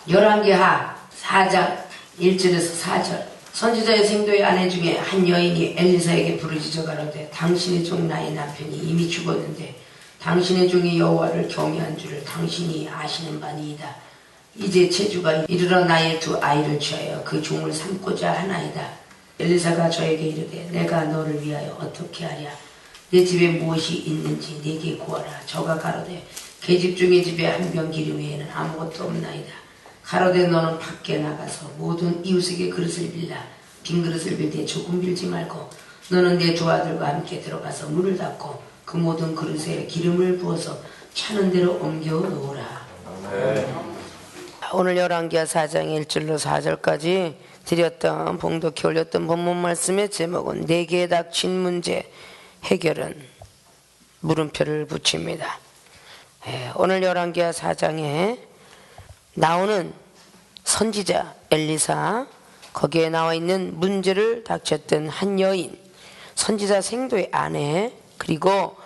열왕기하 4장 1절에서 4절. 선지자의 생도의 아내 중에 한 여인이 엘리사에게 부르짖어 가로되 당신의 종 나의 남편이 이미 죽었는데 당신의 종이 여호와를 경외한 줄을 당신이 아시는 바니이다. 이제 체주가 이르러 나의 두 아이를 취하여 그 종을 삼고자 하나이다. 엘리사가 저에게 이르되 내가 너를 위하여 어떻게 하랴. 내 집에 무엇이 있는지 내게 구하라. 저가 가로되 계집 중의 집에 한 병 기름 외에는 아무것도 없나이다. 가로되 너는 밖에 나가서 모든 이웃에게 그릇을 빌라. 빈 그릇을 빌되 조금 빌지 말고 너는 내 두 아들과 함께 들어가서 문을 닫고 그 모든 그릇에 기름을 부어서 차는 대로 옮겨 놓으라. 오늘 열왕기하 4장 1절로 4절까지 드렸던 봉독해 올렸던 본문 말씀의 제목은 내게 닥친 문제 해결은 물음표를 붙입니다. 오늘 열왕기하 4장에 나오는 선지자 엘리사, 거기에 나와 있는 문제를 닥쳤던 한 여인, 선지자 생도의 아내, 그리고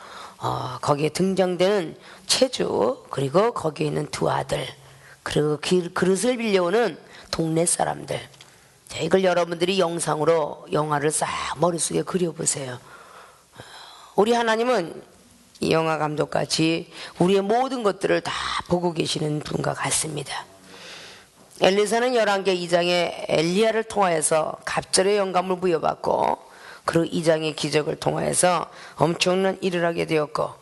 거기에 등장되는 체주, 그리고 거기에 있는 두 아들, 그리고 그릇을 빌려오는 동네 사람들. 자, 이걸 여러분들이 영상으로 영화를 싹 머릿속에 그려보세요. 우리 하나님은 이 영화 감독같이 우리의 모든 것들을 다 보고 계시는 분과 같습니다. 엘리사는 열왕기하 2장에 엘리야를 통하여서 갑절의 영감을 부여받고 그리고 2장의 기적을 통하여서 엄청난 일을 하게 되었고,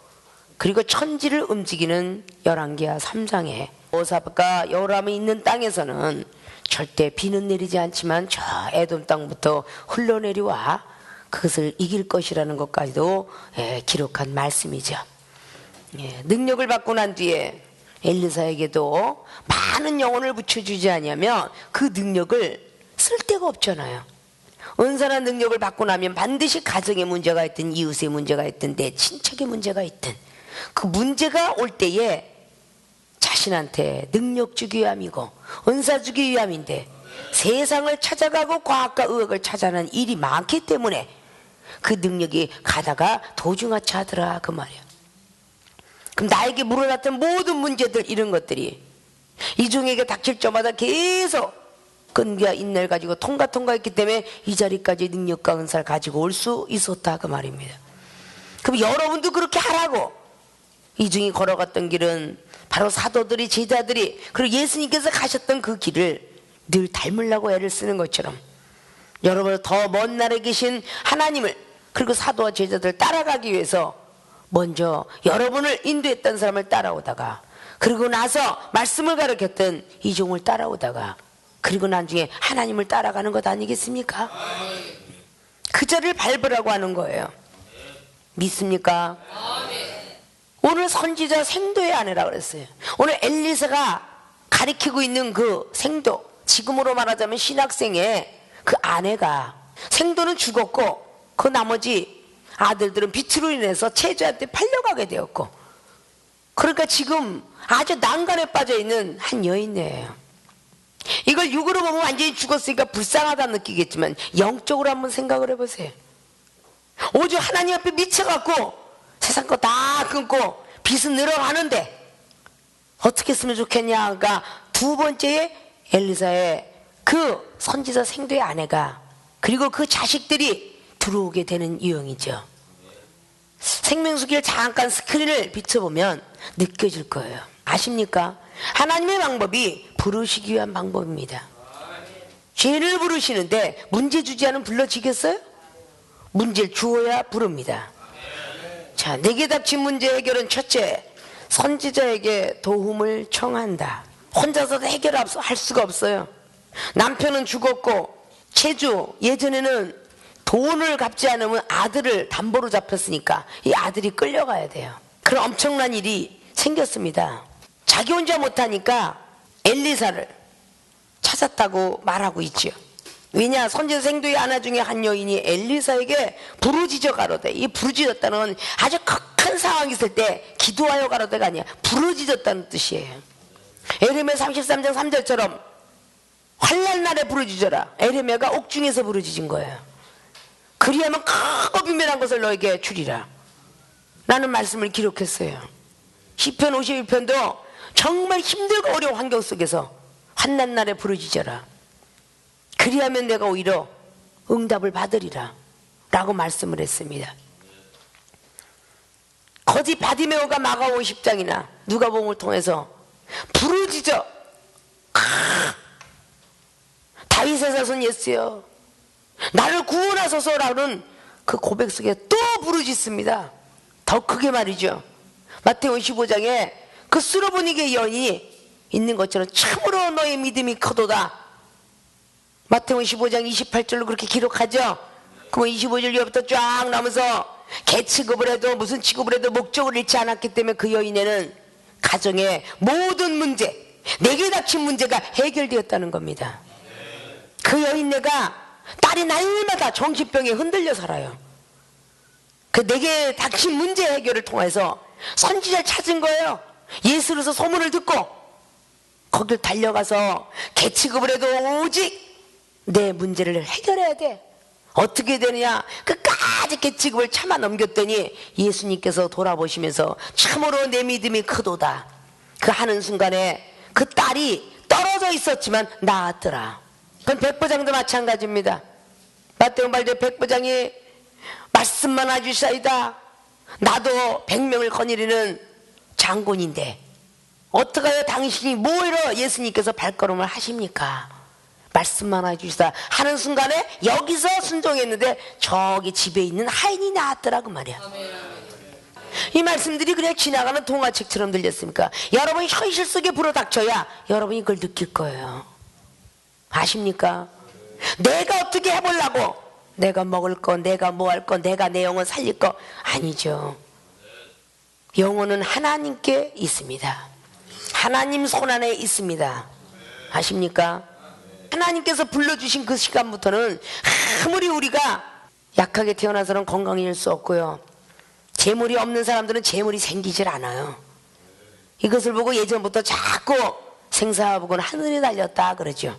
그리고 천지를 움직이는 열왕기하 3장에 오삽과 여호람이 있는 땅에서는 절대 비는 내리지 않지만 저 에돔 땅부터 흘러내려와 그것을 이길 것이라는 것까지도 기록한 말씀이죠. 능력을 받고 난 뒤에 엘리사에게도 많은 영혼을 붙여주지 않으면 그 능력을 쓸 데가 없잖아요. 은사나 능력을 받고 나면 반드시 가정에 문제가 있든 이웃에 문제가 있든 내 친척에 문제가 있든 그 문제가 올 때에 자신한테 능력 주기 위함이고 은사 주기 위함인데 세상을 찾아가고 과학과 의학을 찾아내는 일이 많기 때문에 그 능력이 가다가 도중하차하더라 그 말이야. 그럼 나에게 물어났던 모든 문제들, 이런 것들이 이 종에게 닥칠 때마다 계속 끈기와 인내를 가지고 통과했기 때문에 이 자리까지 능력과 은사를 가지고 올 수 있었다 그 말입니다. 그럼 여러분도 그렇게 하라고. 이 종이 걸어갔던 길은 바로 사도들이, 제자들이, 그리고 예수님께서 가셨던 그 길을 늘 닮으려고 애를 쓰는 것처럼 여러분 더 먼 나라에 계신 하나님을, 그리고 사도와 제자들을 따라가기 위해서 먼저 여러분을 인도했던 사람을 따라오다가, 그리고 나서 말씀을 가르쳤던 이 종을 따라오다가, 그리고 나중에 하나님을 따라가는 것 아니겠습니까? 그 자리를 밟으라고 하는 거예요. 믿습니까? 오늘 선지자 생도의 아내라고 그랬어요. 오늘 엘리사가 가리키고 있는 그 생도, 지금으로 말하자면 신학생의 그 아내가, 생도는 죽었고 그 나머지 아들들은 빛으로 인해서 체주한테 팔려가게 되었고, 그러니까 지금 아주 난간에 빠져있는 한 여인이에요. 이걸 육으로 보면 완전히 죽었으니까 불쌍하다 느끼겠지만 영적으로 한번 생각을 해보세요. 오죽 하나님 앞에 미쳐갖고 세상 거 다 끊고 빚은 늘어가는데 어떻게 했으면 좋겠냐가 두 번째에 엘리사의 그 선지자 생도의 아내가, 그리고 그 자식들이 들어오게 되는 유형이죠. 생명수길 잠깐 스크린을 비춰보면 느껴질 거예요. 아십니까? 하나님의 방법이 부르시기 위한 방법입니다. 죄를 부르시는데 문제 주지 않으면 불러지겠어요? 문제를 주어야 부릅니다. 자, 내게 닥친 문제 해결은 첫째, 선지자에게 도움을 청한다. 혼자서 해결할 수가 없어요. 남편은 죽었고 체주, 예전에는 돈을 갚지 않으면 아들을 담보로 잡혔으니까 이 아들이 끌려가야 돼요. 그런 엄청난 일이 생겼습니다. 자기 혼자 못하니까 엘리사를 찾았다고 말하고 있죠. 왜냐, 선지자 생도의 아내 중에 한 여인이 엘리사에게 부르짖어 가로되, 이 부르짖었다는 건 아주 극한 상황이 있을 때 기도하여 가로되가 아니야, 부르짖었다는 뜻이에요. 에레미야 33장 3절처럼 환난 날에 부르짖어라. 에레미야가 옥중에서 부르짖은 거예요. 그리하면 크고 비밀한 것을 너에게 주리라 라는 말씀을 기록했어요. 시편 51편도 정말 힘들고 어려운 환경 속에서 환난 날에 부르짖어라. 그리하면 내가 오히려 응답을 받으리라 라고 말씀을 했습니다. 거짓 바디메오가 마가복음 10장이나 누가복음을 통해서 부르짖어 다윗의 자손 예수여 나를 구원하소서라는 그 고백 속에 또 부르짖습니다. 더 크게 말이죠. 마태복음 15장에 그 수로보니게 여인이 있는 것처럼 참으로 너의 믿음이 크도다. 마태복음 15장 28절로 그렇게 기록하죠. 그러면 25절 이후부터 쫙 나오면서 개취급을 해도 무슨 취급을 해도 목적을 잃지 않았기 때문에 그 여인에는 가정의 모든 문제, 내게 닥친 문제가 해결되었다는 겁니다. 그 여인네가 딸이 날마다 정신병에 흔들려 살아요. 그 내게 닥친 문제 해결을 통해서 선지자를 찾은 거예요. 예수로서 소문을 듣고 거길 달려가서 개취급을 해도 오직 내 문제를 해결해야 돼. 어떻게 되느냐? 끝까지 개취급을 참아 넘겼더니 예수님께서 돌아보시면서 참으로 내 믿음이 크도다. 그 하는 순간에 그 딸이 떨어져 있었지만 나았더라. 그건 백부장도 마찬가지입니다. 마태복음 8장 백부장이 말씀만 해주시이다. 나도 100명을 거느리는 장군인데 어떡하여 당신이 뭐이러 예수님께서 발걸음을 하십니까? 말씀만 해주시다 하는 순간에 여기서 순종했는데 저기 집에 있는 하인이 나왔더라 그 말이야. 이 말씀들이 그냥 지나가는 동화책처럼 들렸습니까? 여러분이 현실 속에 불어닥쳐야 여러분이 그걸 느낄 거예요. 아십니까? 내가 어떻게 해보려고 내가 먹을 거, 내가 뭐 할 거, 내가 내 영혼 살릴 거 아니죠. 영혼은 하나님께 있습니다. 하나님 손안에 있습니다. 아십니까? 하나님께서 불러주신 그 시간부터는 아무리 우리가 약하게 태어나서는 건강해질 수 없고요. 재물이 없는 사람들은 재물이 생기질 않아요. 이것을 보고 예전부터 자꾸 생사복은 하늘에 달렸다 그러죠.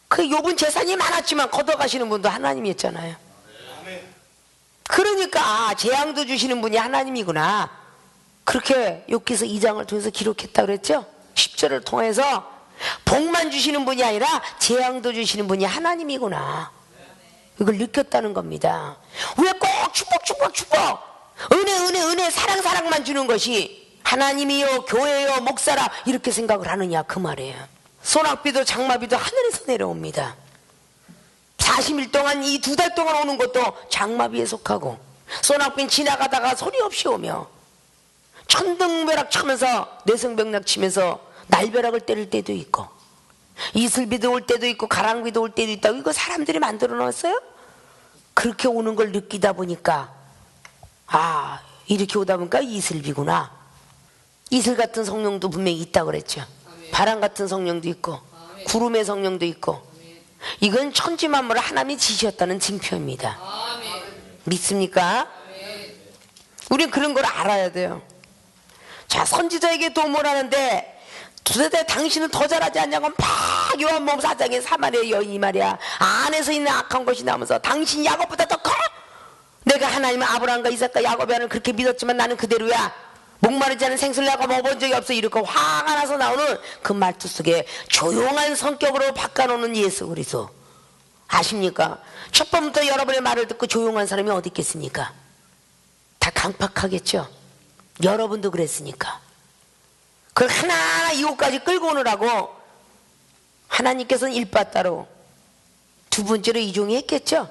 그 욥은 재산이 많았지만 걷어가시는 분도 하나님이었잖아요. 그러니까 재앙도 주시는 분이 하나님이구나. 그렇게 욥기서 2장을 통해서 기록했다 그랬죠. 10절을 통해서 복만 주시는 분이 아니라 재앙도 주시는 분이 하나님이구나. 이걸 느꼈다는 겁니다. 왜 꼭 축복 은혜 사랑만 주는 것이 하나님이요 교회요 목사라 이렇게 생각을 하느냐 그 말이에요. 소낙비도 장마비도 하늘에서 내려옵니다. 40일 동안 이 2달 동안 오는 것도 장마비에 속하고 소낙비는 지나가다가 소리 없이 오며 천둥벼락 치면서 뇌성병락 치면서 날벼락을 때릴 때도 있고 이슬비도 올 때도 있고 가랑비도 올 때도 있다고 이거 사람들이 만들어 놨어요? 그렇게 오는 걸 느끼다 보니까 아 이렇게 오다 보니까 이슬비구나. 이슬 같은 성령도 분명히 있다고 그랬죠. 바람 같은 성령도 있고 구름의 성령도 있고 이건 천지만물을 하나님이 지으셨다는 징표입니다. 믿습니까? 우린 그런 걸 알아야 돼요. 자 선지자에게 도움을 하는데 도대체 당신은 더 잘하지 않냐고 막 요한복음 4장의 사마리아 여인이 말이야 안에서 있는 악한 것이 나오면서 당신 야곱보다 더 커? 내가 하나님은 아브라함과 이삭과 야곱의 하나님을 그렇게 믿었지만 나는 그대로야. 목마르지 않은 생수를 내가 먹어본 적이 없어. 이렇게 화가 나서 나오는 그 말투 속에 조용한 성격으로 바꿔놓는 예수 그리스도 아십니까? 첫 번부터 여러분의 말을 듣고 조용한 사람이 어디 있겠습니까? 다 강팍하겠죠. 여러분도 그랬으니까. 그걸 하나하나 이곳까지 끌고 오느라고 하나님께서는 일바따로 두 번째로 이종이 했겠죠.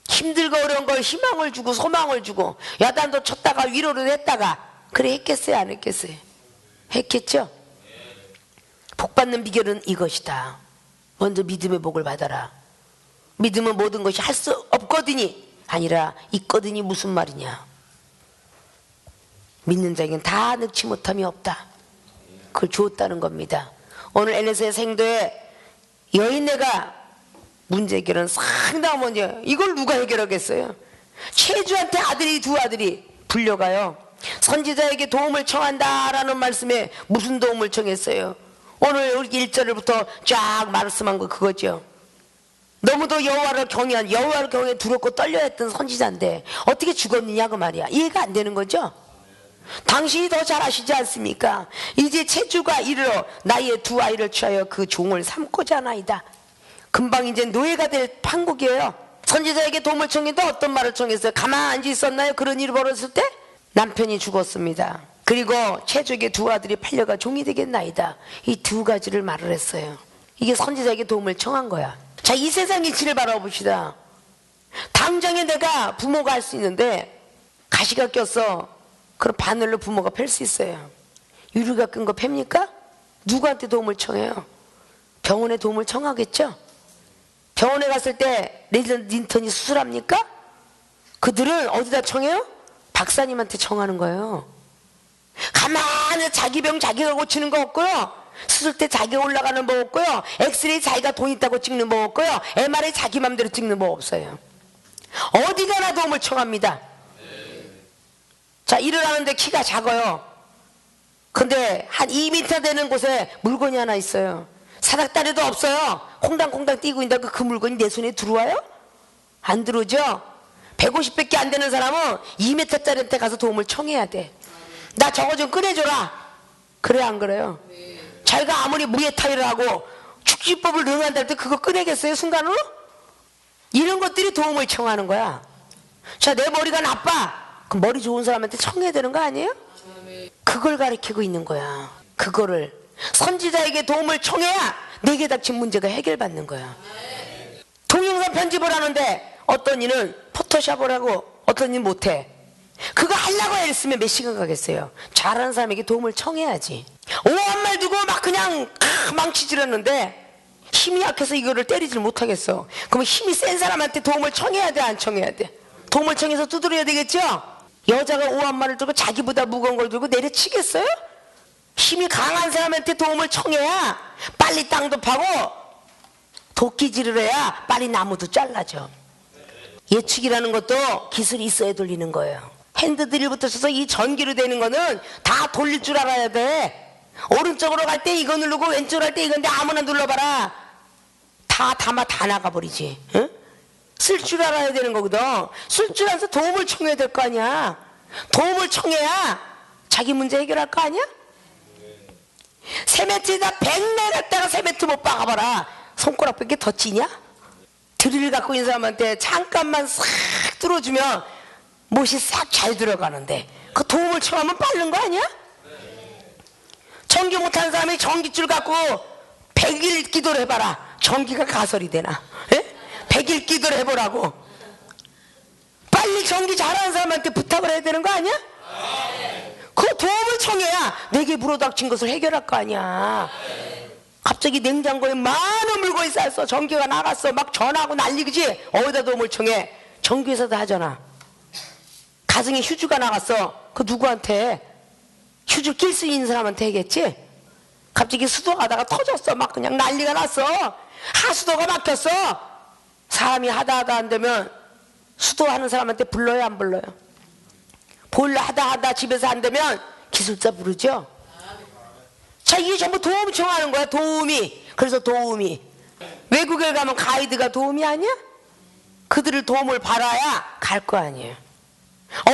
힘들고 어려운 걸 희망을 주고 소망을 주고 야단도 쳤다가 위로를 했다가 그래 했겠어요 안 했겠어요? 했겠죠. 복받는 비결은 이것이다. 먼저 믿음의 복을 받아라. 믿음은 모든 것이 할 수 없거든이 아니라 있거든이 무슨 말이냐. 믿는 자에게는 다 넣지 못함이 없다. 그걸 주었다는 겁니다. 오늘 NS의 생도에 여인네가 문제 해결은 상당한 문제. 이걸 누가 해결하겠어요? 최주한테 두 아들이 불려가요. 선지자에게 도움을 청한다라는 말씀에 무슨 도움을 청했어요? 오늘 1절부터 쫙 말씀한 거 그거죠. 너무도 여호와를 경외 두렵고 떨려 했던 선지자인데 어떻게 죽었느냐 그 말이야. 이해가 안 되는 거죠. 당신이 더 잘하시지 않습니까? 이제 체주가 이르러 나의 두 아이를 취하여 그 종을 삼고자 하나이다. 금방 이제 노예가 될 판국이에요. 선지자에게 도움을 청했는데 어떤 말을 청했어요? 가만 앉아 있었나요? 그런 일이 벌어졌을 때? 남편이 죽었습니다. 그리고 체주에게 두 아들이 팔려가 종이 되겠나이다. 이 두 가지를 말을 했어요. 이게 선지자에게 도움을 청한 거야. 자, 이 세상 이치를 바라봅시다. 당장에 내가 부모가 할 수 있는데 가시가 껴서 그럼 바늘로 부모가 펼 수 있어요. 유리가 끈 거 팹니까? 누구한테 도움을 청해요? 병원에 도움을 청하겠죠? 병원에 갔을 때 린턴이 수술합니까? 그들은 어디다 청해요? 박사님한테 청하는 거예요. 가만히 자기 병 자기가 고치는 거 없고요. 수술 때 자기가 올라가는 법 없고요. 엑스레이 자기가 돈 있다고 찍는 법 없고요. MRI 자기 맘대로 찍는 법 없어요. 어디 가나 도움을 청합니다. 자, 일을 하는데 키가 작아요. 근데 한 2m 되는 곳에 물건이 하나 있어요. 사닥다리도 없어요. 콩당콩당 뛰고 있는데 그 물건이 내 손에 들어와요? 안 들어오죠? 150밖에 안 되는 사람은 2m짜리한테 가서 도움을 청해야 돼. 나 저거 좀 꺼내줘라. 그래 안 그래요? 자기가 아무리 무예타이를 하고 축지법을 능한다 할 때 그거 꺼내겠어요 순간으로? 이런 것들이 도움을 청하는 거야. 자, 내 머리가 나빠. 그 머리 좋은 사람한테 청해야 되는 거 아니에요? 그걸 가르치고 있는 거야. 그거를 선지자에게 도움을 청해야 내게 닥친 문제가 해결받는 거야. 동영상 편집을 하는데 어떤 이는 포토샵을 하고 어떤 이는 못해. 그거 하려고 애쓰면 몇 시간 가겠어요? 잘하는 사람에게 도움을 청해야지. 오한 말 두고 막 그냥 망치질했는데 힘이 약해서 이거를 때리질 못하겠어. 그러면 힘이 센 사람한테 도움을 청해야 돼, 안 청해야 돼? 도움을 청해서 두드려야 되겠죠? 여자가 오한 말을 들고 자기보다 무거운 걸 들고 내려치겠어요? 힘이 강한 사람한테 도움을 청해야 빨리 땅도 파고 도끼질을 해야 빨리 나무도 잘라져. 예측이라는 것도 기술이 있어야 돌리는 거예요. 핸드드릴부터 쳐서 이 전기로 되는 거는 다 돌릴 줄 알아야 돼. 오른쪽으로 갈 때 이거 누르고 왼쪽으로 갈 때 이건데 아무나 눌러봐라. 다 담아 다 나가버리지. 응? 쓸 줄 알아야 되는 거거든. 쓸 줄 알아서 도움을 청해야 될 거 아니야. 도움을 청해야 자기 문제 해결할 거 아니야? 세매트에다 100매 갖다가 세매트 못 박아봐라. 손가락밖에 더 찌냐? 드릴 갖고 있는 사람한테 잠깐만 싹 뚫어주면 못이 싹 잘 들어가는데 그 도움을 청하면 빠른 거 아니야? 전기 못하는 사람이 전기줄 갖고 100일 기도를 해봐라. 전기가 가설이 되나? 100일 기도를 해보라고. 빨리 전기 잘하는 사람한테 부탁을 해야 되는 거 아니야? 그 도움을 청해야 내게 물어닥친 것을 해결할 거 아니야. 갑자기 냉장고에 많은 물건이 쌓였어. 전기가 나갔어. 막 전화하고 난리지. 어디다 도움을 청해? 전기회사도 하잖아. 가정에 휴지가 나갔어. 그 누구한테? 휴지 낄 수 있는 사람한테 해겠지? 갑자기 수도가다가 터졌어. 막 그냥 난리가 났어. 하수도가 막혔어. 사람이 하다 안 되면 수도하는 사람한테 불러요, 안 불러요? 보일러 하다 집에서 안 되면 기술자 부르죠? 자, 이게 전부 도움 청하는 거야. 도우미. 그래서 도우미. 외국에 가면 가이드가 도움이 아니야? 그들을 도움을 받아야 갈 거 아니에요.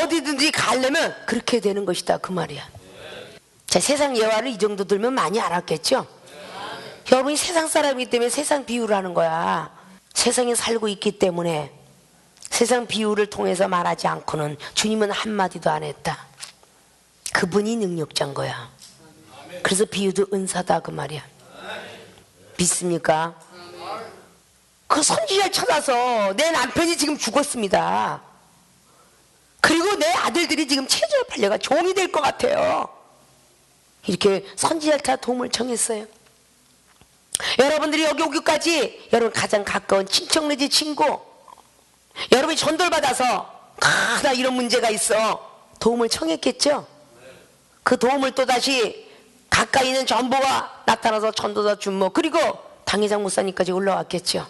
어디든지 가려면 그렇게 되는 것이다, 그 말이야. 자, 세상 예화를 이 정도 들면 많이 알았겠죠? 여러분이 세상 사람이기 때문에 세상 비유를 하는 거야. 세상에 살고 있기 때문에 세상 비유를 통해서 말하지 않고는 주님은 한마디도 안 했다. 그분이 능력자인 거야. 그래서 비유도 은사다, 그 말이야. 믿습니까? 그 선지자를 찾아서 내 남편이 지금 죽었습니다. 그리고 내 아들들이 지금 체조에 팔려가 종이 될 것 같아요. 이렇게 선지자를 찾아 도움을 청했어요. 여러분들이 여기 오기까지 여러분 가장 가까운 친척 내지 친구, 여러분이 전도받아서 나 이런 문제가 있어 도움을 청했겠죠? 그 도움을 또다시 가까이 있는 전보가 나타나서 전도자 준모, 그리고 당회장 목사님까지 올라왔겠죠.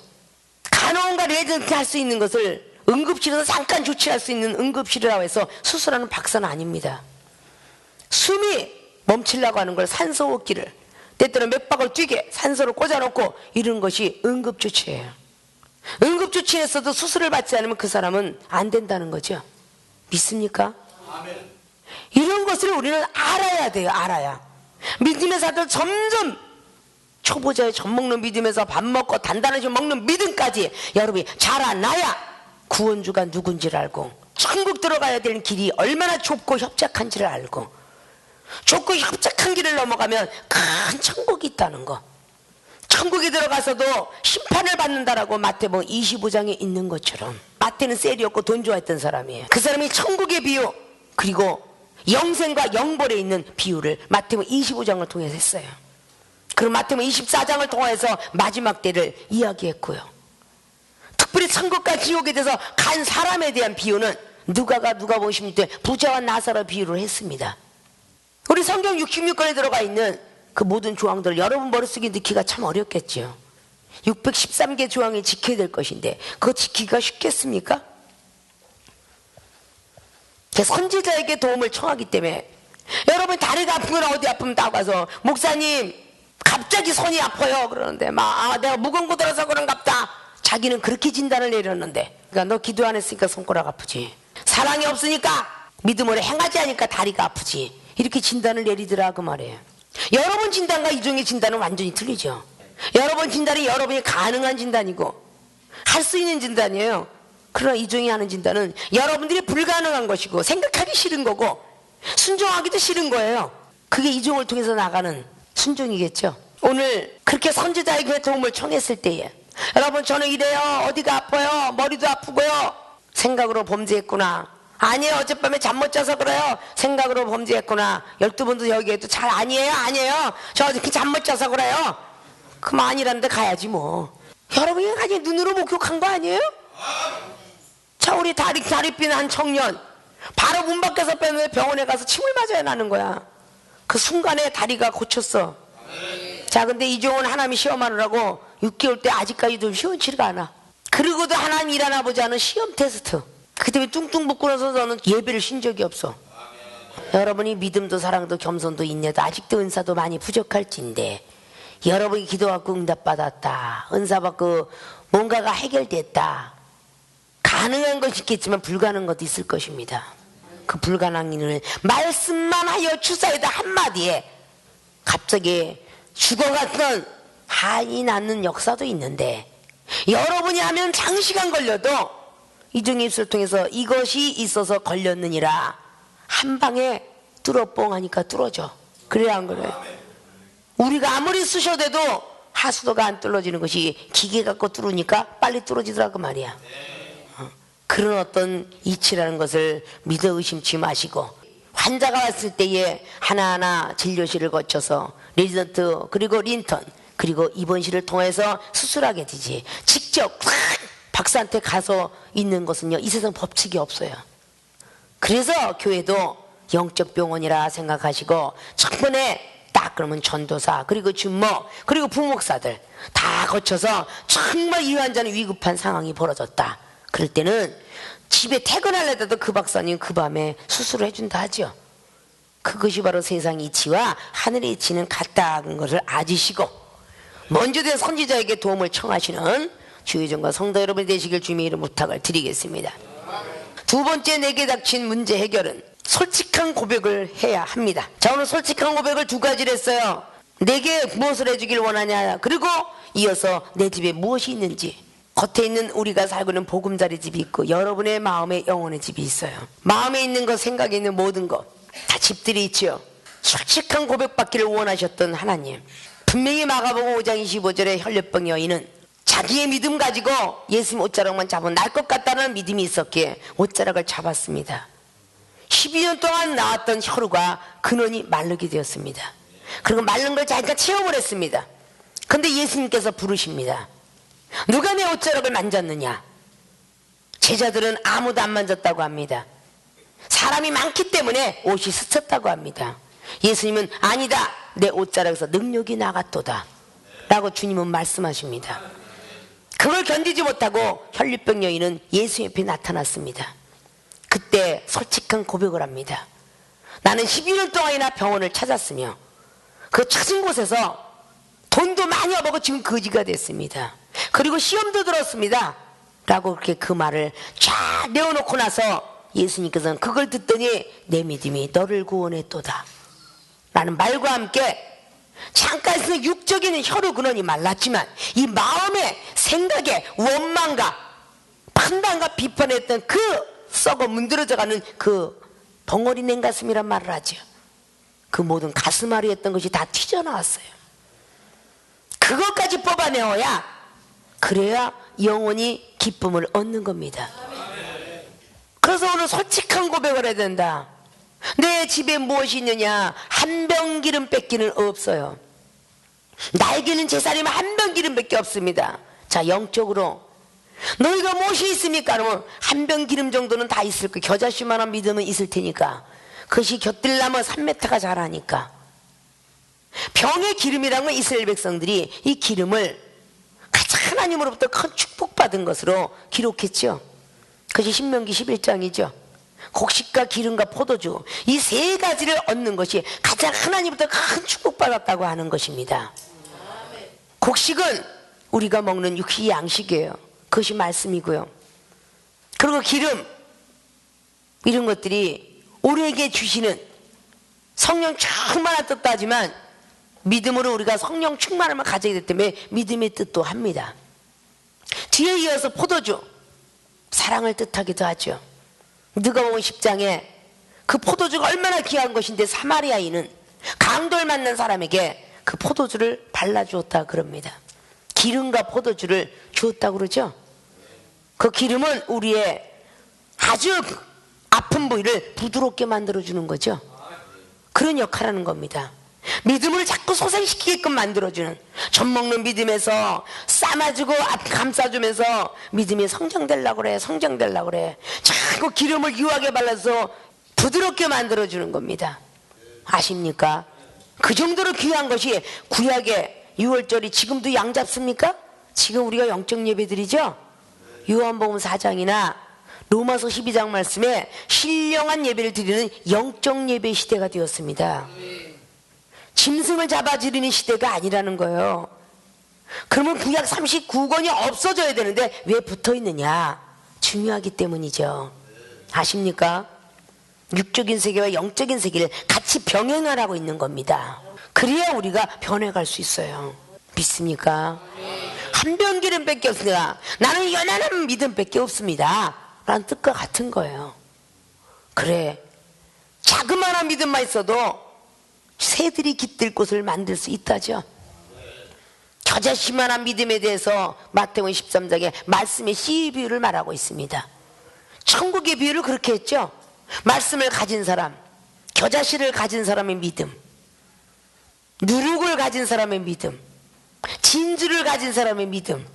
간호원과 레전트 할 수 있는 것을 응급실에서 잠깐 조치할 수 있는 응급실이라고 해서 수술하는 박사는 아닙니다. 숨이 멈추려고 하는 걸 산소호흡기를 때때로 몇 박을 뛰게 산소를 꽂아놓고 이런 것이 응급조치예요. 응급조치에서도 수술을 받지 않으면 그 사람은 안 된다는 거죠. 믿습니까? 아멘. 이런 것을 우리는 알아야 돼요. 알아야. 믿음의 사들 점점 초보자의 젖 먹는 믿음에서 밥 먹고 단단하게 먹는 믿음까지 여러분이 자라나야 구원주가 누군지를 알고 천국 들어가야 되는 길이 얼마나 좁고 협착한지를 알고 좁고 협착한 길을 넘어가면 큰 천국이 있다는 거. 천국에 들어가서도 심판을 받는다라고 마태복음 25장에 있는 것처럼 마태는 셀이었고 돈 좋아했던 사람이에요. 그 사람이 천국의 비유 그리고 영생과 영벌에 있는 비유를 마태복음 25장을 통해서 했어요. 그리고 마태복음 24장을 통해서 마지막 때를 이야기했고요. 특별히 천국과 지옥에 대해서 간 사람에 대한 비유는 누가복음 16장 부자와 나사로 비유를 했습니다. 우리 성경 66권에 들어가 있는 그 모든 조항들을 여러분 머릿속에 넣기가 참 어렵겠죠. 613개 조항을 지켜야 될 것인데 그거 지키기가 쉽겠습니까? 선지자에게 도움을 청하기 때문에 여러분 다리가 아프거나 어디 아프면 딱 와서 목사님 갑자기 손이 아파요 그러는데 내가 무거운 거 들어서 그런갑다. 자기는 그렇게 진단을 내렸는데 그러니까 너 기도 안 했으니까 손가락 아프지, 사랑이 없으니까 믿음으로 행하지 않으니까 다리가 아프지, 이렇게 진단을 내리더라 그 말이에요. 여러분 진단과 이종의 진단은 완전히 틀리죠. 여러분 진단이 여러분이 가능한 진단이고 할 수 있는 진단이에요. 그러나 이종이 하는 진단은 여러분들이 불가능한 것이고 생각하기 싫은 거고 순종하기도 싫은 거예요. 그게 이종을 통해서 나가는 순종이겠죠. 오늘 그렇게 선지자에게 도움을 청했을 때에 여러분 저는 이래요, 어디가 아파요, 머리도 아프고요, 생각으로 범죄했구나. 아니에요, 어젯밤에 잠 못 자서 그래요. 생각으로 범죄했구나. 12번도 여기에도 잘 아니에요 저 어저께 잠 못 자서 그래요. 그럼 아니라는데 가야지 뭐. 여러분이 가지 눈으로 목격한 거 아니에요? 자, 우리 다리 빈 한 청년 바로 문 밖에서 빼면 병원에 가서 침을 맞아야 나는 거야. 그 순간에 다리가 고쳤어. 자, 근데 이종은 하나님이 시험하느라고 6개월 때 아직까지도 시원치가 않아. 그리고도 하나님 일하나 보지 않은 시험 테스트. 그 때문에 뚱뚱 붓고 나서 저는 예배를 쉰 적이 없어. 여러분이 믿음도 사랑도 겸손도 인내도 아직도 은사도 많이 부족할진데 여러분이 기도받고 응답받았다, 은사받고 뭔가가 해결됐다, 가능한 것이 있겠지만 불가능한 것도 있을 것입니다. 그 불가능한 일은 말씀만 하여 주사이다 한마디에 갑자기 죽어갔던 한이 낳는 역사도 있는데 여러분이 하면 장시간 걸려도 이종의 입술을 통해서 이것이 있어서 걸렸느니라 한 방에 뚫어뽕 하니까 뚫어져. 그래야 안 그래요? 우리가 아무리 쑤셔대도 하수도가 안 뚫어지는 것이 기계 갖고 뚫으니까 빨리 뚫어지더라고 말이야. 그런 어떤 이치라는 것을 믿어 의심치 마시고 환자가 왔을 때에 하나하나 진료실을 거쳐서 레지던트 그리고 린턴 그리고 입원실을 통해서 수술하게 되지 직접 박사한테 가서 있는 것은요 이 세상 법칙이 없어요. 그래서 교회도 영적 병원이라 생각하시고 첫 번에 딱 그러면 전도사 그리고 주모 그리고 부목사들 다 거쳐서 정말 이 환자는 위급한 상황이 벌어졌다. 그럴 때는 집에 퇴근하려다도 그 박사님 그 밤에 수술을 해준다 하죠. 그것이 바로 세상 이치와 하늘의 이치는 같다는 것을 아시고 먼저 된 선지자에게 도움을 청하시는 주의종과 성도 여러분이 되시길 주님의 이름 부탁을 드리겠습니다. 두 번째 내게 닥친 문제 해결은 솔직한 고백을 해야 합니다. 자, 오늘 솔직한 고백을 두 가지를 했어요. 내게 무엇을 해주길 원하냐, 그리고 이어서 내 집에 무엇이 있는지. 겉에 있는 우리가 살고 있는 보금자리 집이 있고 여러분의 마음에 영혼의 집이 있어요. 마음에 있는 것, 생각에 있는 모든 것 다 집들이 있지요. 솔직한 고백받기를 원하셨던 하나님, 분명히 마가복음 5장 25절에 혈류병 여인은 자기의 믿음 가지고 예수님 옷자락만 잡으면 날 것 같다는 믿음이 있었기에 옷자락을 잡았습니다. 12년 동안 나왔던 혈루가 근원이 마르게 되었습니다. 그리고 마른 걸 자기가 체험을 했습니다. 그런데 예수님께서 부르십니다. 누가 내 옷자락을 만졌느냐? 제자들은 아무도 안 만졌다고 합니다. 사람이 많기 때문에 옷이 스쳤다고 합니다. 예수님은 아니다, 내 옷자락에서 능력이 나갔도다 라고 주님은 말씀하십니다. 그걸 견디지 못하고 혈류병 여인은 예수 옆에 나타났습니다. 그때 솔직한 고백을 합니다. 나는 12년 동안이나 병원을 찾았으며 그 찾은 곳에서 돈도 많이 얻어먹고 지금 거지가 됐습니다. 그리고 시험도 들었습니다 라고 그렇게 그 말을 쫙 내어놓고 나서 예수님께서는 그걸 듣더니 내 믿음이 너를 구원했도다 라는 말과 함께 잠깐 있으면 육적인 혀로 근원이 말랐지만 이 마음의 생각의 원망과 판단과 비판했던 그 썩어 문드러져가는 그 벙어리 낸 가슴이란 말을 하죠. 그 모든 가슴앓이였던 것이 다 튀져나왔어요. 그것까지 뽑아내어야 그래야 영원히 기쁨을 얻는 겁니다. 그래서 오늘 솔직한 고백을 해야 된다. 내 집에 무엇이 있느냐? 한 병 기름 뺏기는 없어요. 나에게는 제사리면 한 병 기름밖에 없습니다. 자, 영적으로 너희가 무엇이 있습니까? 그러면 한 병 기름 정도는 다 있을 거예요. 겨자씨만한 믿음은 있을 테니까. 그것이 곁들려면 3m가 자라니까. 병의 기름이라는 건 이스라엘 백성들이 이 기름을 가장 하나님으로부터 큰 축복받은 것으로 기록했죠. 그것이 신명기 11장이죠. 곡식과 기름과 포도주 이 세 가지를 얻는 것이 가장 하나님부터 큰 축복받았다고 하는 것입니다. 곡식은 우리가 먹는 육시 양식이에요. 그것이 말씀이고요. 그리고 기름 이런 것들이 우리에게 주시는 성령 충만한 뜻도 하지만 믿음으로 우리가 성령 충만함을 가지게 되기 때문에 믿음의 뜻도 합니다. 뒤에 이어서 포도주 사랑을 뜻하기도 하죠. 누가복음 10장에 그 포도주가 얼마나 귀한 것인데 사마리아인은 강도를 만난 사람에게 그 포도주를 발라주었다 그럽니다. 기름과 포도주를 주었다고 그러죠. 그 기름은 우리의 아주 아픈 부위를 부드럽게 만들어주는 거죠. 그런 역할을 하는 겁니다. 믿음을 자꾸 소생시키게끔 만들어주는, 젖 먹는 믿음에서 싸매주고 감싸주면서 믿음이 성장되려고 그래, 성장되려고 그래. 자꾸 기름을 유하게 발라서 부드럽게 만들어주는 겁니다. 아십니까? 그 정도로 귀한 것이 구약의 유월절이 지금도 양 잡습니까? 지금 우리가 영적 예배 드리죠? 요한복음 4장이나 로마서 12장 말씀에 신령한 예배를 드리는 영적 예배 시대가 되었습니다. 짐승을 잡아 지르는 시대가 아니라는 거예요. 그러면 구약 39권이 없어져야 되는데 왜 붙어 있느냐? 중요하기 때문이죠. 아십니까? 육적인 세계와 영적인 세계를 같이 병행하라고 있는 겁니다. 그래야 우리가 변해갈 수 있어요. 믿습니까? 한 병 기름밖에 없습니다. 나는 연한한 믿음밖에 없습니다 라는 뜻과 같은 거예요. 그래, 자그마한 믿음만 있어도 새들이 깃들 곳을 만들 수 있다죠. 겨자씨만한 믿음에 대해서 마태복음 13장에 말씀의 씨 비유를 말하고 있습니다. 천국의 비유를 그렇게 했죠. 말씀을 가진 사람, 겨자씨를 가진 사람의 믿음, 누룩을 가진 사람의 믿음, 진주를 가진 사람의 믿음,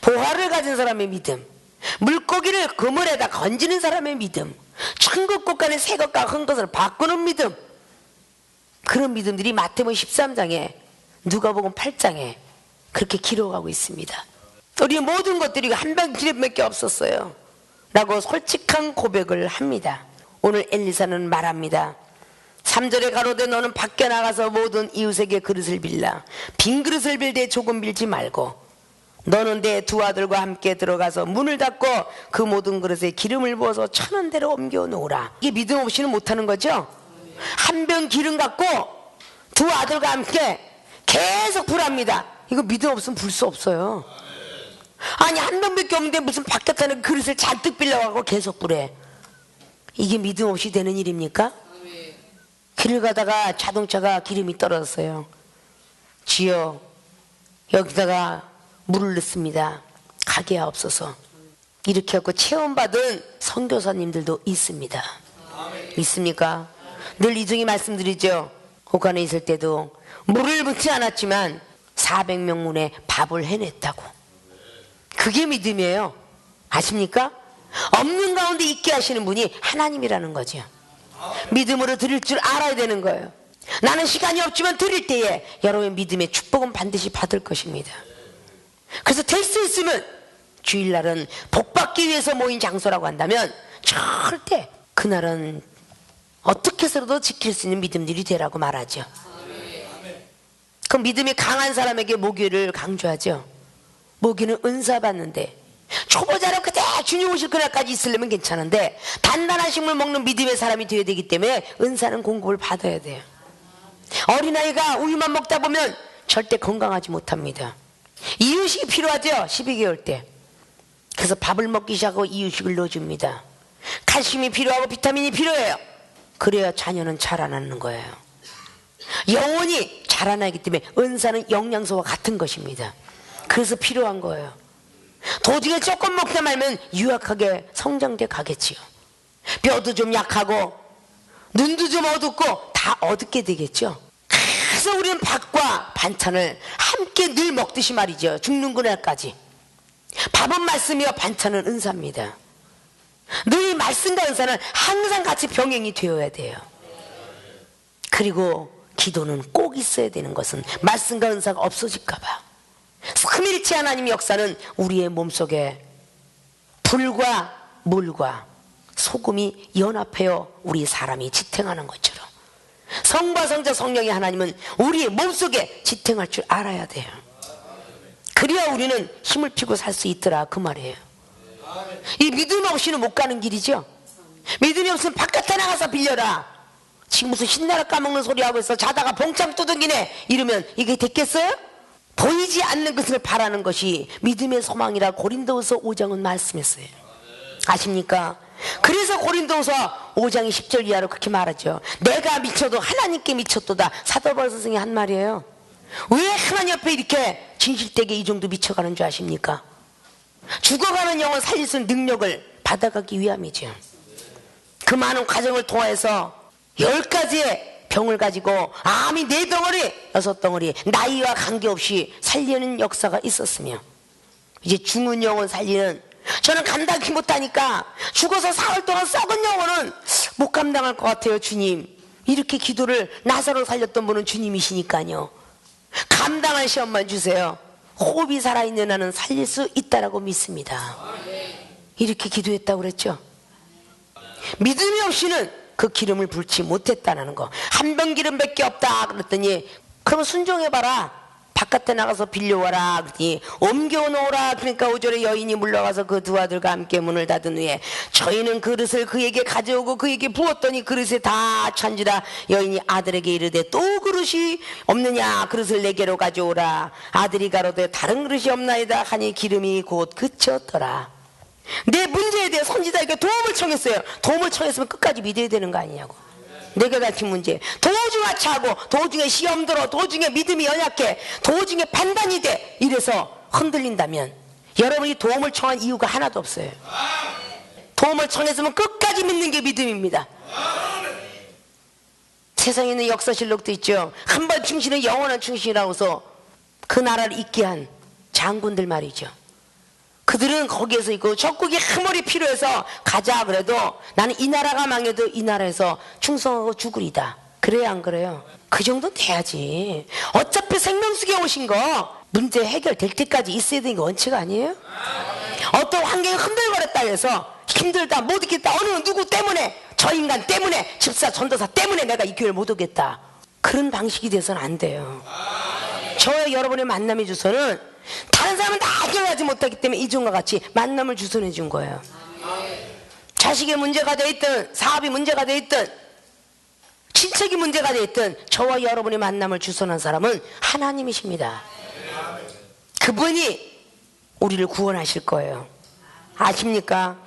보화를 가진 사람의 믿음, 물고기를 그물에다 건지는 사람의 믿음, 천국 곳간의 새 것과 흠 것을 바꾸는 믿음, 그런 믿음들이 마태복음 13장에 누가복음 8장에 그렇게 기록하고 있습니다. 우리의 모든 것들이 한 병 기름밖에 없었어요 라고 솔직한 고백을 합니다. 오늘 엘리사는 말합니다. 3절에 가로되 너는 밖에 나가서 모든 이웃에게 그릇을 빌라. 빈 그릇을 빌되 조금 빌지 말고 너는 내 두 아들과 함께 들어가서 문을 닫고 그 모든 그릇에 기름을 부어서 천원 대로 옮겨 놓으라. 이게 믿음 없이는 못하는 거죠. 한 병 기름 갖고 두 아들과 함께 계속 불합니다. 이거 믿음 없으면 불 수 없어요. 아니 한 병밖에 없는데 무슨 밖에 타는 그릇을 잔뜩 빌려가고 계속 불해. 이게 믿음 없이 되는 일입니까? 길을 가다가 자동차가 기름이 떨어졌어요. 주여 여기다가 물을 넣습니다. 가게하옵소서. 이렇게 하고 체험받은 선교사님들도 있습니다. 있습니까? 늘 이중에 말씀드리죠. 호간에 있을 때도 물을 붓지 않았지만 400명 문에 밥을 해냈다고. 그게 믿음이에요. 아십니까? 없는 가운데 있게 하시는 분이 하나님이라는 거죠. 믿음으로 드릴 줄 알아야 되는 거예요. 나는 시간이 없지만 드릴 때에 여러분의 믿음의 축복은 반드시 받을 것입니다. 그래서 될 수 있으면 주일날은 복받기 위해서 모인 장소라고 한다면 절대 그날은 어떻게 해서라도 지킬 수 있는 믿음들이 되라고 말하죠. 그 믿음이 강한 사람에게 모교를 강조하죠. 모교는 은사 받는데 초보자로 그대로 주님 오실 그날까지 있으려면 괜찮은데 단단한 식물 먹는 믿음의 사람이 되어야 되기 때문에 은사는 공급을 받아야 돼요. 어린아이가 우유만 먹다 보면 절대 건강하지 못합니다. 이유식이 필요하죠. 12개월 때. 그래서 밥을 먹기 시작하고 이유식을 넣어줍니다. 칼슘이 필요하고 비타민이 필요해요. 그래야 자녀는 자라나는 거예요. 영혼이 자라나기 때문에 은사는 영양소와 같은 것입니다. 그래서 필요한 거예요. 도중에 조금 먹다 말면 유약하게 성장돼 가겠지요. 뼈도 좀 약하고 눈도 좀 어둡고 다 어둡게 되겠죠. 그래서 우리는 밥과 반찬을 함께 늘 먹듯이 말이죠. 죽는 그날까지. 밥은 말씀이요 반찬은 은사입니다. 늘 말씀과 은사는 항상 같이 병행이 되어야 돼요. 그리고 기도는 꼭 있어야 되는 것은 말씀과 은사가 없어질까 봐. 삼일체 하나님 역사는 우리의 몸속에 불과 물과 소금이 연합하여 우리 사람이 지탱하는 것처럼 성과 성자 성령의 하나님은 우리의 몸속에 지탱할 줄 알아야 돼요. 그래야 우리는 힘을 피고 살 수 있더라 그 말이에요. 이 믿음 없이는 못 가는 길이죠. 믿음이 없으면 바깥에 나가서 빌려라. 지금 무슨 신나라 까먹는 소리 하고 있어. 자다가 봉참 두둥이네 이러면 이게 됐겠어요? 보이지 않는 것을 바라는 것이 믿음의 소망이라 고린도후서 5장은 말씀했어요. 아십니까? 그래서 고린도후서 5장이 10절 이하로 그렇게 말하죠. 내가 미쳐도 하나님께 미쳤도다. 사도 바울 선생이 한 말이에요. 왜 하나님 앞에 이렇게 진실되게 이 정도 미쳐가는 줄 아십니까? 죽어가는 영혼 살릴 수 있는 능력을 받아가기 위함이죠. 그 많은 과정을 통해서 10가지의 병을 가지고 암이 4덩어리 6덩어리 나이와 관계없이 살리는 역사가 있었으며 이제 죽은 영혼 살리는 저는 감당하지 못하니까 죽어서 사흘 동안 썩은 영혼은 못 감당할 것 같아요. 주님 이렇게 기도를 나사로 살렸던 분은 주님이시니까요. 감당할 시험만 주세요. 호흡이 살아있는 나는 살릴 수 있다라고 믿습니다. 이렇게 기도했다고 그랬죠. 믿음이 없이는 그 기름을 붓지 못했다는 거. 한 병 기름밖에 없다 그랬더니 그럼 순종해봐라. 바깥에 나가서 빌려와라 그랬더니 옮겨놓으라. 그러니까 5절에 여인이 물러가서 그 두 아들과 함께 문을 닫은 후에 저희는 그릇을 그에게 가져오고 그에게 부었더니 그릇에 다 찬지라. 여인이 아들에게 이르되 또 그릇이 없느냐. 그릇을 내게로 가져오라. 아들이 가로되 다른 그릇이 없나이다 하니 기름이 곧 그쳤더라. 내 문제에 대해 선지자에게 도움을 청했어요. 도움을 청했으면 끝까지 믿어야 되는 거 아니냐고. 내가 가진 문제 도중에 하차하고 도중에 시험 들어 도중에 믿음이 연약해 도중에 판단이 돼 이래서 흔들린다면 여러분이 도움을 청한 이유가 하나도 없어요. 도움을 청했으면 끝까지 믿는 게 믿음입니다. 세상에 있는 역사실록도 있죠. 한 번 충신은 영원한 충신이라고 해서 그 나라를 잇게 한 장군들 말이죠. 그들은 거기에서 있고 적국이 화물이 필요해서 가자 그래도 나는 이 나라가 망해도 이 나라에서 충성하고 죽으리다. 그래야 안 그래요? 그 정도는 돼야지. 어차피 생명수에 오신 거 문제 해결될 때까지 있어야 되는 게 원칙 아니에요? 어떤 환경이 흔들거렸다 해서 힘들다 못 있겠다 어느 누구 때문에 저 인간 때문에 집사 전도사 때문에 내가 이 교회를 못 오겠다. 그런 방식이 돼서는 안 돼요. 저와 여러분의 만남의 주소는 다른 사람은 다 해결하지 못하기 때문에 이전과 같이 만남을 주선해 준 거예요. 자식의 문제가 돼 있든 사업이 문제가 돼 있든 친척이 문제가 돼 있든 저와 여러분의 만남을 주선한 사람은 하나님이십니다. 그분이 우리를 구원하실 거예요. 아십니까?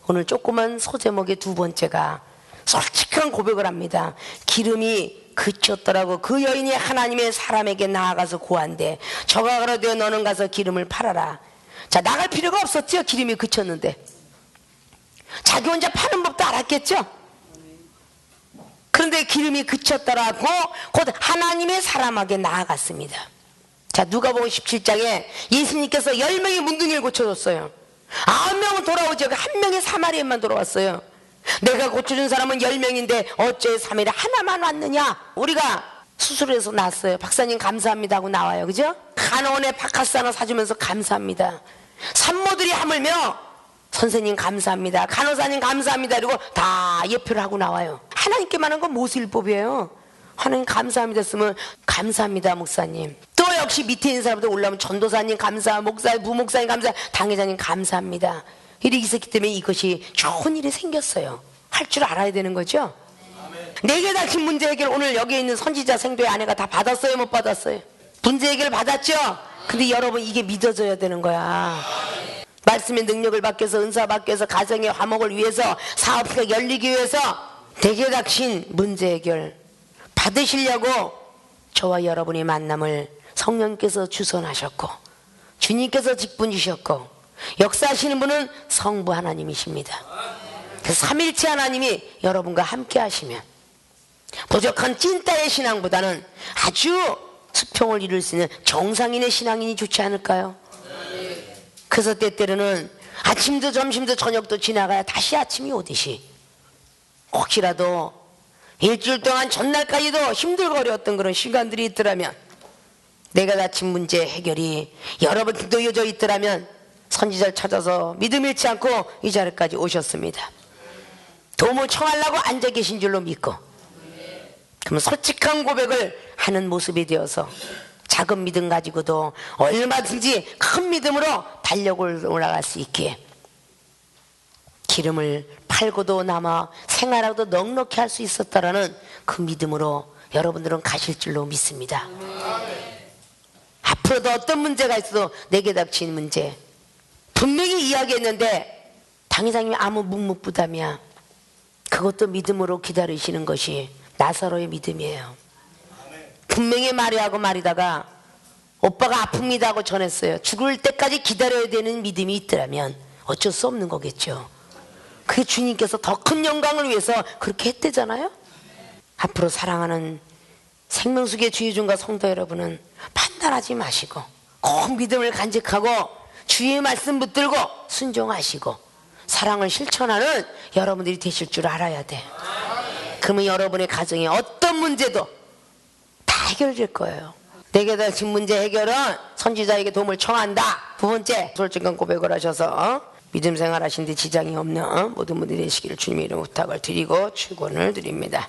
오늘 조그만 소제목의 두 번째가 솔직한 고백을 합니다. 기름이 그쳤더라고. 그 여인이 하나님의 사람에게 나아가서 고한대 저가 그러되 너는 가서 기름을 팔아라. 자, 나갈 필요가 없었죠. 기름이 그쳤는데 자기 혼자 파는 법도 알았겠죠. 그런데 기름이 그쳤더라고 곧 하나님의 사람에게 나아갔습니다. 자, 누가복음 17장에 예수님께서 10명의 문둥이를 고쳐줬어요. 9명은 돌아오지 한 명의 사마리아인만 돌아왔어요. 내가 고쳐준 사람은 10명인데 어째 3일에 하나만 왔느냐. 우리가 수술해서 났어요. 박사님 감사합니다 하고 나와요. 그죠? 간호원에 바카스 하나 사주면서 감사합니다. 산모들이 하물며 선생님 감사합니다, 간호사님 감사합니다 그리고 다 예표를 하고 나와요. 하나님께만 한 건 모세율법이에요. 하나님 감사합니다 쓰면 감사합니다 목사님. 또 역시 밑에 있는 사람들 올라오면 전도사님 감사, 목사, 부목사님 감사, 당회자님 감사합니다. 일이 있었기 때문에 이것이 좋은 일이 생겼어요. 할 줄 알아야 되는 거죠. 내게 닥친 문제 해결 오늘 여기 있는 선지자 생도의 아내가 다 받았어요, 못 받았어요? 문제 해결 받았죠? 근데 여러분 이게 믿어져야 되는 거야. 말씀의 능력을 받기 위해서, 은사 받기 위해서, 가정의 화목을 위해서, 사업가 열리기 위해서 내게 닥친 문제 해결 받으시려고 저와 여러분의 만남을 성령께서 주선하셨고 주님께서 직분 주셨고 역사하시는 분은 성부 하나님이십니다. 그 삼일체 하나님이 여러분과 함께 하시면 부족한 찐따의 신앙보다는 아주 수평을 이룰 수 있는 정상인의 신앙인이 좋지 않을까요? 그래서 때때로는 아침도 점심도 저녁도 지나가야 다시 아침이 오듯이 혹시라도 일주일 동안 전날까지도 힘들고 어려웠던 그런 시간들이 있더라면 내가 닥친 문제 해결이 여러분들도 이어져 있더라면 선지자를 찾아서 믿음 잃지 않고 이 자리까지 오셨습니다. 도움을 청하려고 앉아 계신 줄로 믿고 그러면 솔직한 고백을 하는 모습이 되어서 작은 믿음 가지고도 얼마든지 큰 믿음으로 달력을 올라갈 수 있기에 기름을 팔고도 남아 생활하고도 넉넉히 할 수 있었다라는 그 믿음으로 여러분들은 가실 줄로 믿습니다. 앞으로도 어떤 문제가 있어도 내게 닥친 문제 분명히 이야기했는데 당회장님이 아무 묵묵부담이야. 그것도 믿음으로 기다리시는 것이 나사로의 믿음이에요. 분명히 말이하고 말이다가 오빠가 아픕니다 하고 전했어요. 죽을 때까지 기다려야 되는 믿음이 있더라면 어쩔 수 없는 거겠죠. 그게 주님께서 더 큰 영광을 위해서 그렇게 했대잖아요. 앞으로 사랑하는 생명수계 주의중과 성도 여러분은 판단하지 마시고 꼭 믿음을 간직하고 주의 말씀 붙들고 순종하시고 사랑을 실천하는 여러분들이 되실 줄 알아야 돼. 그러면 여러분의 가정에 어떤 문제도 다 해결될 거예요. 내게 닥친 문제 해결은 선지자에게 도움을 청한다. 두 번째, 솔직한 고백을 하셔서 믿음 생활하시는데 지장이 없는 모든 분들이 되시기를 주님의 이름으로 부탁을 드리고 축원을 드립니다.